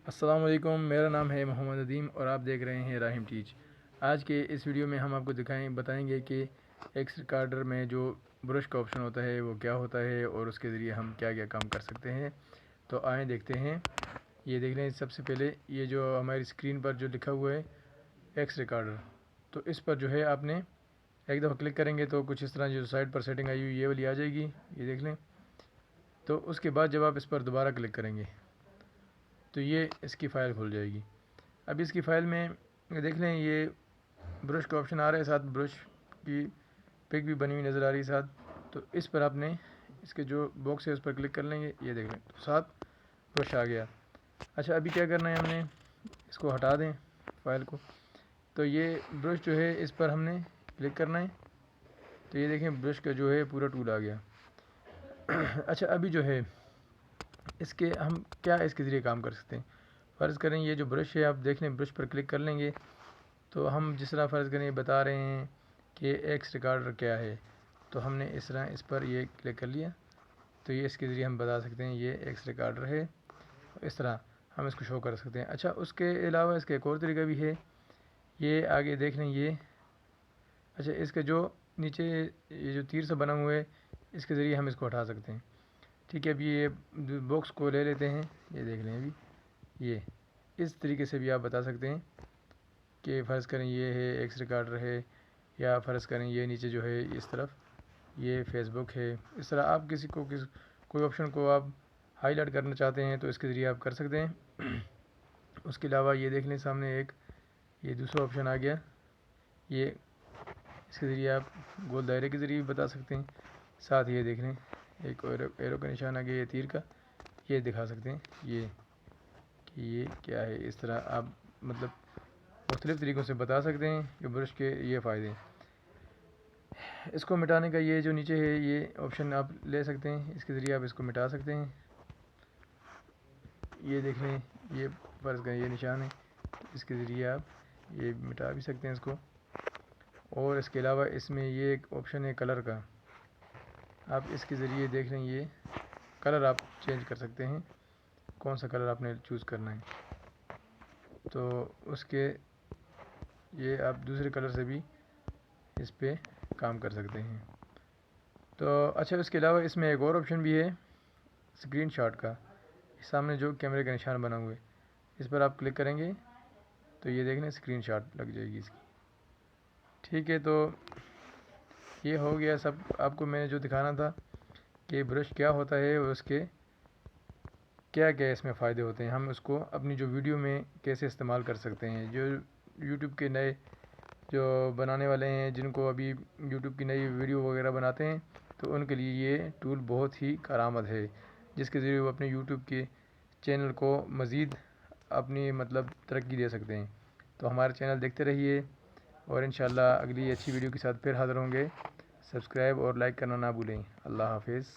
السلام علیکم، میرا نام ہے محمد ندیم اور آپ دیکھ رہے ہیں راہم ٹیچ۔ آج کے اس ویڈیو میں ہم آپ کو بتائیں گے کہ ایکس ریکارڈر میں جو برش کا آپشن ہوتا ہے وہ کیا ہوتا ہے اور اس کے ذریعے ہم کیا کیا کام کر سکتے ہیں۔ تو آئیں دیکھتے ہیں۔ یہ دیکھ لیں، سب سے پہلے یہ جو ہماری اسکرین پر جو لکھا ہوا ہے ایکس ریکارڈر، تو اس پر جو ہے آپ نے ایک دفعہ کلک کریں گے تو کچھ اس طرح جو سائڈ پر سیٹنگ آئی ہوئی یہ والی آ جائے گی، یہ دیکھ لیں۔ تو اس کے بعد جب آپ اس پر دوبارہ کلک کریں گے تو یہ اس کی فائل کھل جائے گی۔ اب اس کی فائل میں دیکھ لیں یہ برش کا آپشن آ رہا ہے، ساتھ برش کی پک بھی بنی ہوئی نظر آ رہی ہے ساتھ۔ تو اس پر آپ نے اس کے جو باکس ہے اس پر کلک کر لیں گے، یہ دیکھ لیں تو ساتھ برش آ گیا۔ اچھا، ابھی کیا کرنا ہے، ہم نے اس کو ہٹا دیں فائل کو۔ تو یہ برش جو ہے اس پر ہم نے کلک کرنا ہے، تو یہ دیکھیں برش کا جو ہے پورا ٹول آ گیا۔ اچھا، ابھی جو ہے اس کے ہم کیا اس کے ذریعے کام کر سکتے ہیں۔ فرض کریں یہ جو برش ہے آپ دیکھ لیں، برش پر کلک کر لیں گے تو ہم جس طرح فرض کریں بتا رہے ہیں کہ ایکس ریکارڈر کیا ہے، تو ہم نے اس طرح اس پر یہ کلک کر لیا تو یہ اس کے ذریعے ہم بتا سکتے ہیں یہ ایکس ریکارڈر ہے، اس طرح ہم اس کو شو کر سکتے ہیں۔ اچھا، اس کے علاوہ اس کا ایک اور طریقہ بھی ہے، یہ آگے دیکھ لیں یہ۔ اچھا، اس کا جو نیچے یہ جو تیر سے بنا ہوا ہے اس کے ذریعے ہم اس کو ہٹا سکتے ہیں۔ ٹھیک ہے، ابھی یہ باکس کو لے لیتے ہیں، یہ دیکھ لیں ابھی یہ اس طریقے سے بھی آپ بتا سکتے ہیں کہ فرض کریں یہ ہے ایکس ریکارڈر ہے، یا فرض کریں یہ نیچے جو ہے اس طرف یہ فیس بک ہے۔ اس طرح آپ کوئی آپشن کو آپ ہائی لائٹ کرنا چاہتے ہیں تو اس کے ذریعے آپ کر سکتے ہیں۔ اس کے علاوہ یہ دیکھ لیں سامنے ایک یہ دوسرا آپشن آ گیا، یہ اس کے ذریعے آپ گول دائرے کے ذریعے بھی بتا سکتے ہیں۔ ساتھ یہ دیکھ لیں ایک ایرو کا نشان آ گیا، یہ تیر کا، یہ دکھا سکتے ہیں یہ کہ یہ کیا ہے۔ اس طرح آپ مطلب مختلف طریقوں سے بتا سکتے ہیں کہ برش کے یہ فائدے ہیں۔ اس کو مٹانے کا یہ جو نیچے ہے یہ آپشن آپ لے سکتے ہیں، اس کے ذریعے آپ اس کو مٹا سکتے ہیں۔ یہ دیکھ لیں یہ فرض کریں یہ نشان ہے، اس کے ذریعے آپ یہ مٹا بھی سکتے ہیں اس کو۔ اور اس کے علاوہ اس میں یہ ایک آپشن ہے کلر کا، آپ اس کے ذریعے دیکھ لیں یہ کلر آپ چینج کر سکتے ہیں، کون سا کلر آپ نے چوز کرنا ہے، تو اس کے یہ آپ دوسرے کلر سے بھی اس پہ کام کر سکتے ہیں۔ تو اچھا، اس کے علاوہ اس میں ایک اور آپشن بھی ہے اسکرین شاٹ کا، سامنے جو کیمرے کا نشان بنا ہوا ہے اس پر آپ کلک کریں گے تو یہ دیکھ لیں اسکرین شاٹ لگ جائے گی اس کی۔ ٹھیک ہے، تو یہ ہو گیا سب آپ کو میں نے جو دکھانا تھا کہ برش کیا ہوتا ہے اور اس کے کیا کیا اس میں فائدے ہوتے ہیں، ہم اس کو اپنی جو ویڈیو میں کیسے استعمال کر سکتے ہیں۔ جو یوٹیوب کے نئے جو بنانے والے ہیں، جن کو ابھی یوٹیوب کی نئی ویڈیو وغیرہ بناتے ہیں، تو ان کے لیے یہ ٹول بہت ہی کارآمد ہے، جس کے ذریعے وہ اپنے یوٹیوب کے چینل کو مزید اپنی مطلب ترقی دے سکتے ہیں۔ تو ہمارے چینل دیکھتے رہیے اور انشاءاللہ اگلی اچھی ویڈیو کے ساتھ پھر حاضر ہوں گے۔ سبسکرائب اور لائک کرنا نہ بھولیں۔ اللہ حافظ۔